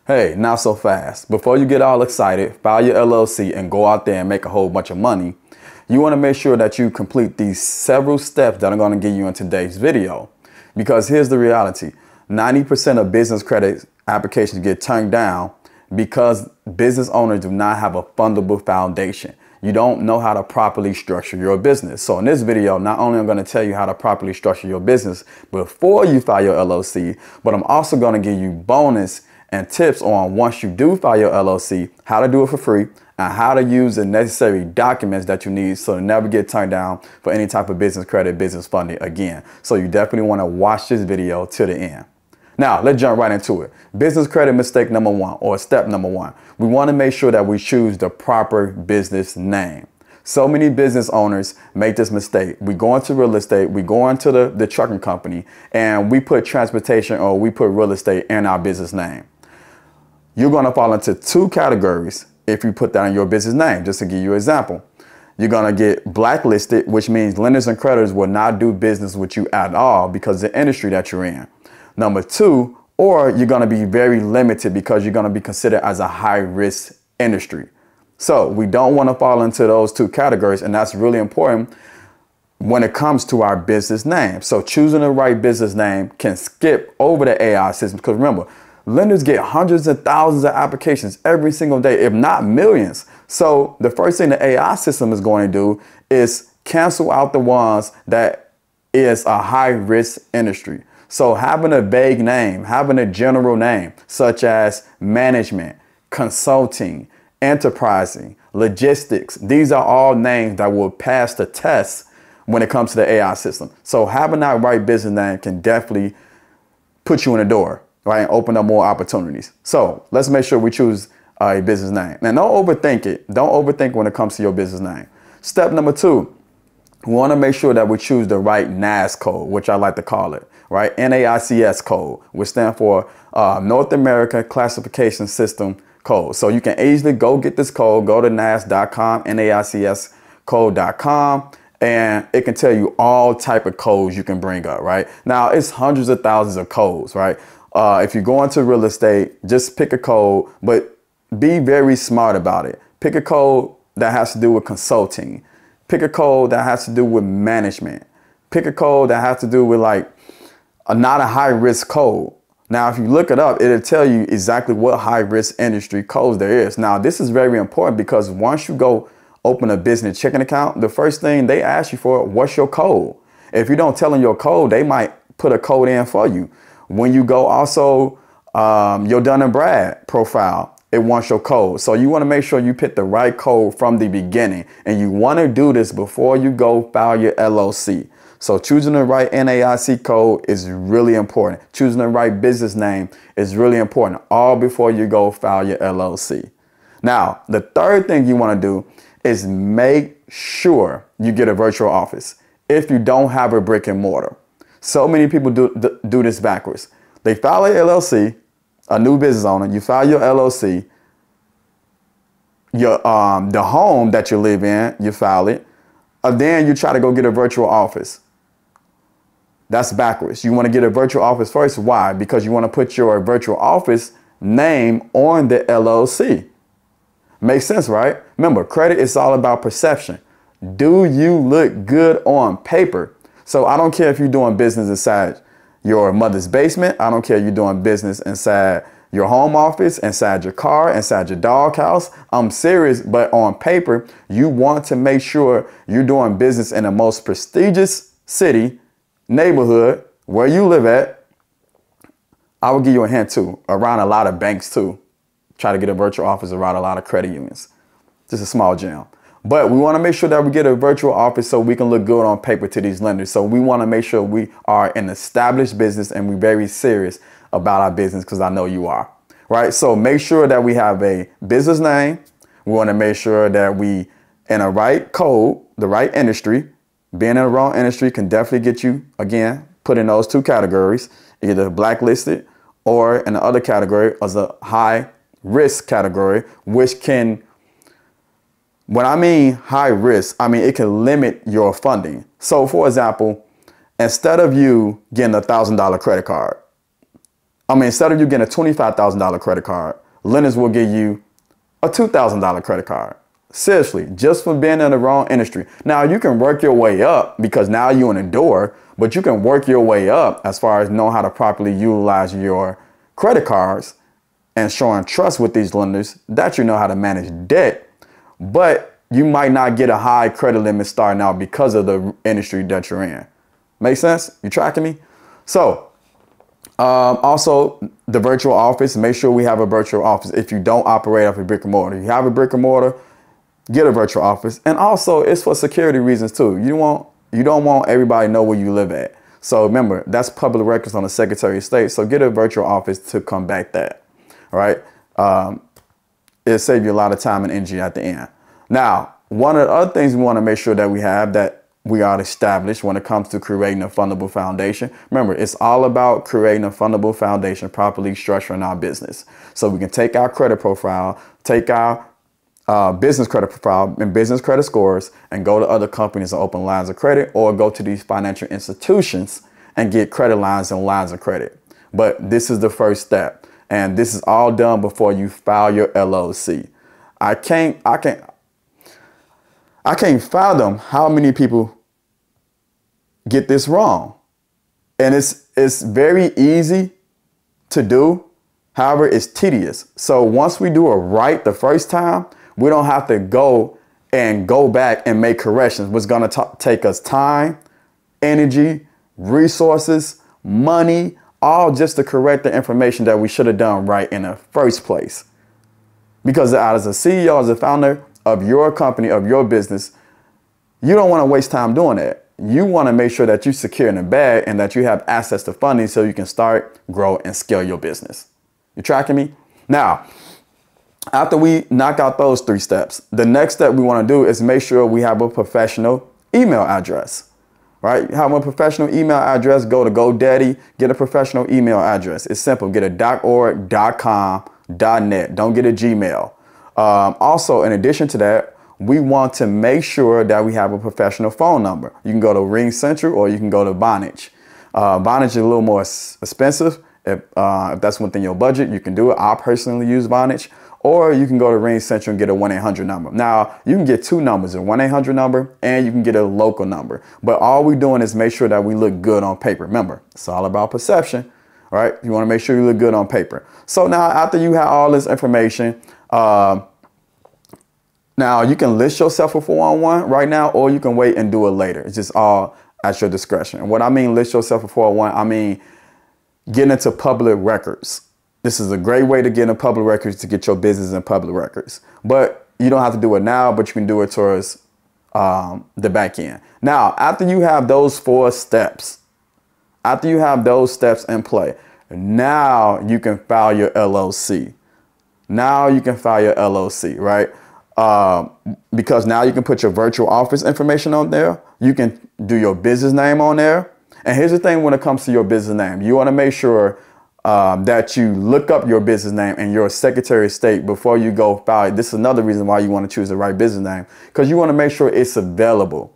Hey, not so fast. Before you get all excited, file your LLC and go out there and make a whole bunch of money, you want to make sure that you complete these several steps that I'm going to give you in today's video. Because here's the reality. 90% of business credit applications get turned down because business owners do not have a fundable foundation. You don't know how to properly structure your business. So in this video, not only am I going to tell you how to properly structure your business before you file your LLC, but I'm also going to give you bonus and tips on once you do file your LLC, how to do it for free and how to use the necessary documents that you need so to never get turned down for any type of business credit, business funding again. So you definitely want to watch this video to the end. Now, let's jump right into it. Business credit mistake number one, or step number one. We want to make sure that we choose the proper business name. So many business owners make this mistake. We go into real estate, we go into the trucking company, and we put transportation or we put real estate in our business name. You're going to fall into two categories if you put that in your business name. Just to give you an example, you're going to get blacklisted, which means lenders and creditors will not do business with you at all because of the industry that you're in. Number two, or you're going to be very limited because you're going to be considered as a high risk industry. So we don't want to fall into those two categories. And that's really important when it comes to our business name. So choosing the right business name can skip over the AI system. Because remember, lenders get hundreds of thousands of applications every single day, if not millions. So the first thing the AI system is going to do is cancel out the ones that is a high risk industry. So having a vague name, having a general name, such as management, consulting, enterprising, logistics, these are all names that will pass the test when it comes to the AI system. So having that right business name can definitely put you in the door, right, and open up more opportunities. So let's make sure we choose a business name. Now, don't overthink it. Don't overthink when it comes to your business name. Step number two, we want to make sure that we choose the right NAICS code, which I like to call it, right? NAICS code, which stands for North American Classification System code. So you can easily go get this code, go to NAICS.com, NAICScode.com, and it can tell you all type of codes you can bring up, right? Now, it's hundreds of thousands of codes, right? If you go into real estate, just pick a code, but be very smart about it. Pick a code that has to do with consulting. Pick a code that has to do with management. Pick a code that has to do with not a high risk code. Now, if you look it up, it'll tell you exactly what high risk industry codes there is. Now, this is very important because once you go open a business checking account, the first thing they ask you for, what's your code? If you don't tell them your code, they might put a code in for you. When you go also your Dun & Brad profile, it wants your code. So you want to make sure you pick the right code from the beginning. And you want to do this before you go file your LLC. So choosing the right NAIC code is really important. Choosing the right business name is really important, all before you go file your LLC. Now, the third thing you want to do is make sure you get a virtual office if you don't have a brick and mortar. So many people do this backwards. They file a LLC, a new business owner, you file your LLC, the home that you live in, you file it, and then you try to go get a virtual office. That's backwards. You want to get a virtual office first. Why? Because you want to put your virtual office name on the LLC. Makes sense, right? Remember, credit is all about perception. Do you look good on paper? So I don't care if you're doing business inside your mother's basement. I don't care if you're doing business inside your home office, inside your car, inside your doghouse. I'm serious, but on paper, you want to make sure you're doing business in the most prestigious city, neighborhood, where you live at. I will give you a hint too, around a lot of banks too. Try to get a virtual office around a lot of credit unions. Just a small gem. But we want to make sure that we get a virtual office so we can look good on paper to these lenders. So we want to make sure we are an established business and we're very serious about our business, because I know you are, right? So make sure that we have a business name. We want to make sure that we in a right code, the right industry. Being in the wrong industry can definitely get you, again, put in those two categories, either blacklisted or in the other category as a high risk category, which can, when I mean high risk, I mean it can limit your funding. So for example, instead of you getting $1,000 credit card, Instead of you getting a $25,000 credit card, lenders will give you a $2,000 credit card. Seriously, just for being in the wrong industry. Now, you can work your way up because now you're in the door, but you can work your way up as far as knowing how to properly utilize your credit cards and showing trust with these lenders that you know how to manage debt. But you might not get a high credit limit starting out because of the industry that you're in. Make sense? You tracking me? So, also the virtual office, make sure we have a virtual office. If you don't operate off a brick and mortar, you have a brick and mortar, get a virtual office. And also it's for security reasons too. You don't want everybody to know where you live at. So remember, that's public records on the Secretary of State. So get a virtual office to combat that. All right. It'll save you a lot of time and energy at the end. Now, one of the other things we want to make sure that we have that we are established when it comes to creating a fundable foundation. Remember, it's all about creating a fundable foundation, properly structuring our business. So we can take our credit profile, take our business credit profile and business credit scores and go to other companies and open lines of credit, or go to these financial institutions and get credit lines and lines of credit. But this is the first step. And this is all done before you file your LLC. I can't fathom how many people get this wrong. And it's very easy to do. However, it's tedious. So once we do it right the first time, we don't have to go back and make corrections. What's going to take us time, energy, resources, money, all just to correct the information that we should have done right in the first place. Because as a CEO, as a founder of your company, of your business, you don't want to waste time doing that. You want to make sure that you're secure in the bag and that you have access to funding so you can start, grow, and scale your business. You tracking me? Now, after we knock out those 3 steps, the next step we want to do is make sure we have a professional email address, right? You have a professional email address, go to GoDaddy, get a professional email address. It's simple. Get a .org, .com, .net. Don't get a Gmail. Also, in addition to that, we want to make sure that we have a professional phone number. You can go to Ring Central or you can go to Vonage. Vonage is a little more expensive. If that's within your budget, you can do it. I personally use Vonage. Or you can go to Ring Central and get a 1-800 number. Now, you can get 2 numbers, a 1-800 number, and you can get a local number. But all we're doing is make sure that we look good on paper. Remember, it's all about perception, right? You want to make sure you look good on paper. So now, after you have all this information, now you can list yourself for 401 right now, or you can wait and do it later. It's just all at your discretion. And what I mean list yourself for 401, I mean get into public records. This is a great way to get in public records, to get your business in public records. But you don't have to do it now, but you can do it towards the back end. Now, after you have those 4 steps, after you have those steps in play, now you can file your LLC. Now you can file your LLC, right? Because now you can put your virtual office information on there. You can do your business name on there. And here's the thing when it comes to your business name, you want to make sure that you look up your business name and your Secretary of State before you go file it. This is another reason why you want to choose the right business name, because you want to make sure it's available.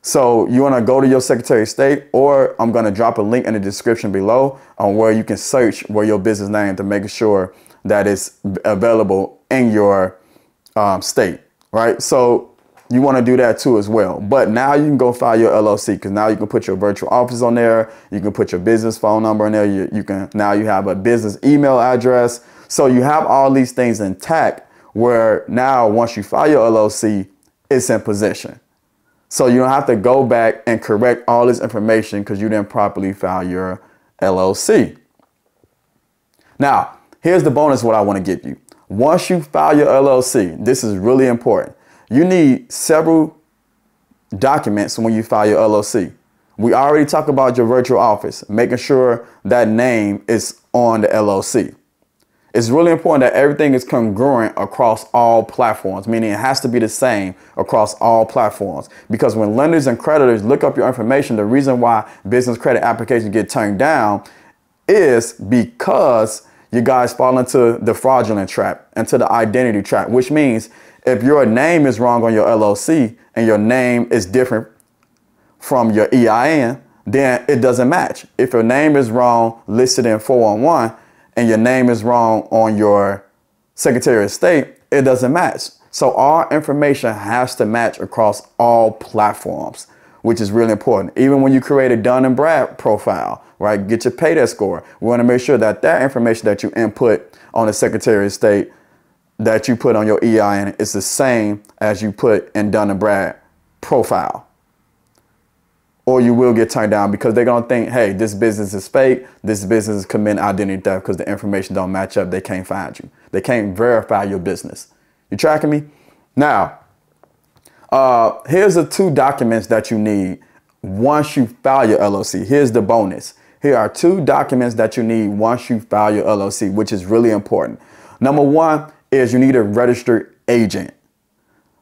So you want to go to your Secretary of State, or I'm going to drop a link in the description below on where you can search where your business name to make sure that it's available in your state, right? So you want to do that too as well. But now you can go file your LLC, because now you can put your virtual office on there. You can put your business phone number in there. Now you have a business email address. So you have all these things intact, where now once you file your LLC, it's in position. So you don't have to go back and correct all this information because you didn't properly file your LLC. Now, here's the bonus what I want to give you. Once you file your LLC, this is really important. You need several documents when you file your LLC. We already talked about your virtual office, making sure that name is on the LLC. It's really important that everything is congruent across all platforms, meaning it has to be the same across all platforms. Because when lenders and creditors look up your information, the reason why business credit applications get turned down is because you guys fall into the fraudulent trap, into the identity trap, which means if your name is wrong on your LLC and your name is different from your EIN, then it doesn't match. If your name is wrong listed in 411 and your name is wrong on your Secretary of State, it doesn't match. So our information has to match across all platforms, which is really important. Even when you create a Dun & Brad profile, right, get your paydesk score. We want to make sure that that information that you input on the Secretary of State that you put on your EIN is the same as you put in Dun & Brad profile. Or you will get turned down because they're going to think, hey, this business is fake. This business is committing identity theft because the information don't match up. They can't find you. They can't verify your business. You tracking me? Now, here's the 2 documents that you need once you file your LLC. Here's the bonus. Here are 2 documents that you need once you file your LLC, which is really important. Number 1 is you need a registered agent.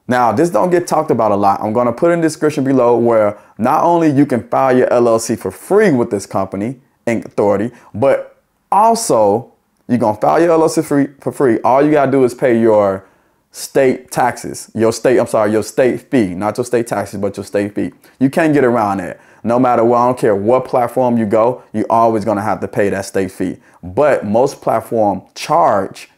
Now, this don't get talked about a lot. I'm going to put in the description below where not only you can file your LLC for free with this company, Inc. Authority, but also you're going to file your LLC for free. All you got to do is pay your state taxes, your state fee, not your state taxes, but your state fee. You can't get around that. No matter what, I don't care what platform you go, you're always going to have to pay that state fee. But most platforms charge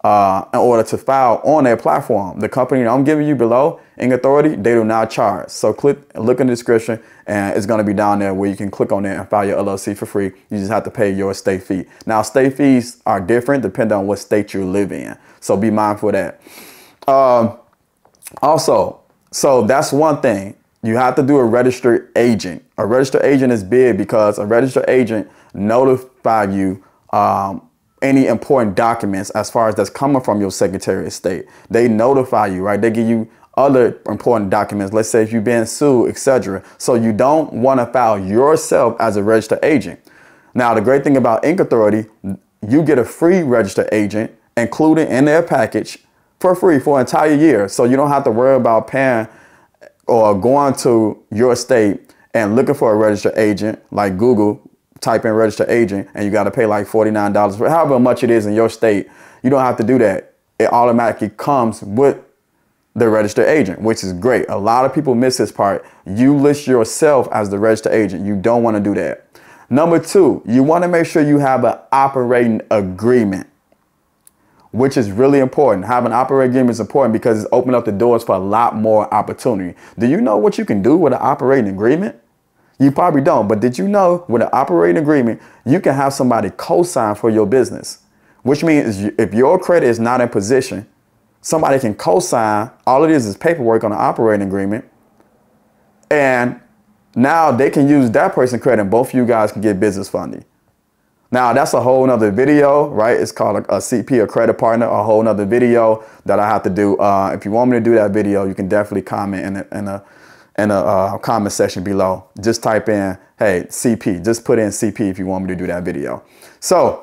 in order to file on their platform. The company that I'm giving you below, Inc. Authority, they do not charge. So look in the description and it's going to be down there where you can click on it and file your LLC for free. You just have to pay your state fee. Now, state fees are different depending on what state you live in. So be mindful of that. Also, so that's one thing. You have to do a registered agent. A registered agent is big because a registered agent notifies you any important documents as far as that's coming from your Secretary of State. They notify you, right? They give you other important documents. Let's say if you've been sued, etc. So you don't want to file yourself as a registered agent. Now, the great thing about Inc. Authority, you get a free registered agent included in their package for free for an entire year. So you don't have to worry about paying or going to your state and looking for a registered agent like Google. Type in registered agent and you got to pay like $49 for however much it is in your state. You don't have to do that. It automatically comes with the registered agent, which is great. A lot of people miss this part. You list yourself as the registered agent. You don't want to do that. Number 2, you want to make sure you have an operating agreement, which is really important. Having an operating agreement is important because it's opened up the doors for a lot more opportunity. Do you know what you can do with an operating agreement? You probably don't, but did you know with an operating agreement, you can have somebody co-sign for your business, which means if your credit is not in position, somebody can co-sign. All it is paperwork on an operating agreement. And now they can use that person's credit and both of you guys can get business funding. Now, that's a whole nother video, right? It's called a CP, a credit partner, a whole nother video that I have to do. If you want me to do that video, you can definitely comment in a comment section below. Just type in, hey, CP. Just put in CP if you want me to do that video. So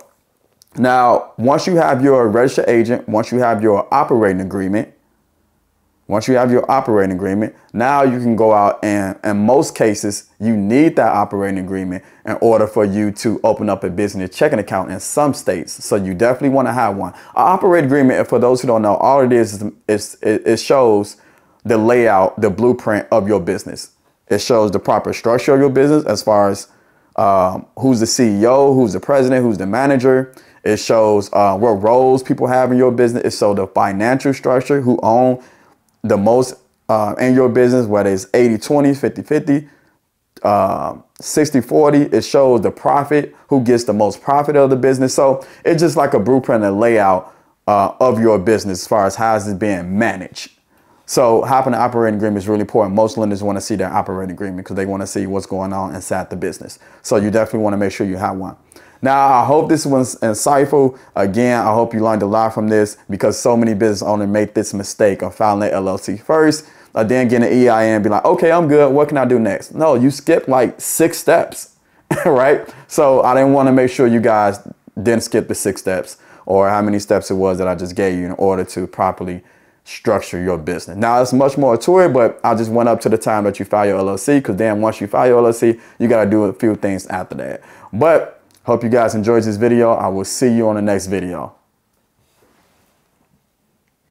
now, once you have your registered agent, once you have your operating agreement, now you can go out and in most cases, you need that operating agreement in order for you to open up a business checking account in some states. So you definitely want to have one. An operating agreement, for those who don't know, all it is it shows the layout, the blueprint of your business. It shows the proper structure of your business as far as who's the CEO, who's the president, who's the manager. It shows what roles people have in your business. It shows the financial structure, who own the most in your business, whether it's 80-20, 50-50, 60-40. It shows the profit, who gets the most profit of the business. So it's just like a blueprint and layout of your business as far as how it's being managed. So having an operating agreement is really important. Most lenders want to see their operating agreement because they want to see what's going on inside the business. So you definitely want to make sure you have one. Now, I hope this was insightful. Again, I hope you learned a lot from this because so many business owners make this mistake of filing their LLC first, then getting an EIN and be like, okay, I'm good. What can I do next? No, you skip like 6 steps, right? So I didn't want to make sure you guys didn't skip the 6 steps or how many steps it was that I just gave you in order to properly structure your business. Now, there's much more to it, but I just went up to the time that you file your LLC because then once you file your LLC, you got to do a few things after that. But hope you guys enjoyed this video. I will see you on the next video.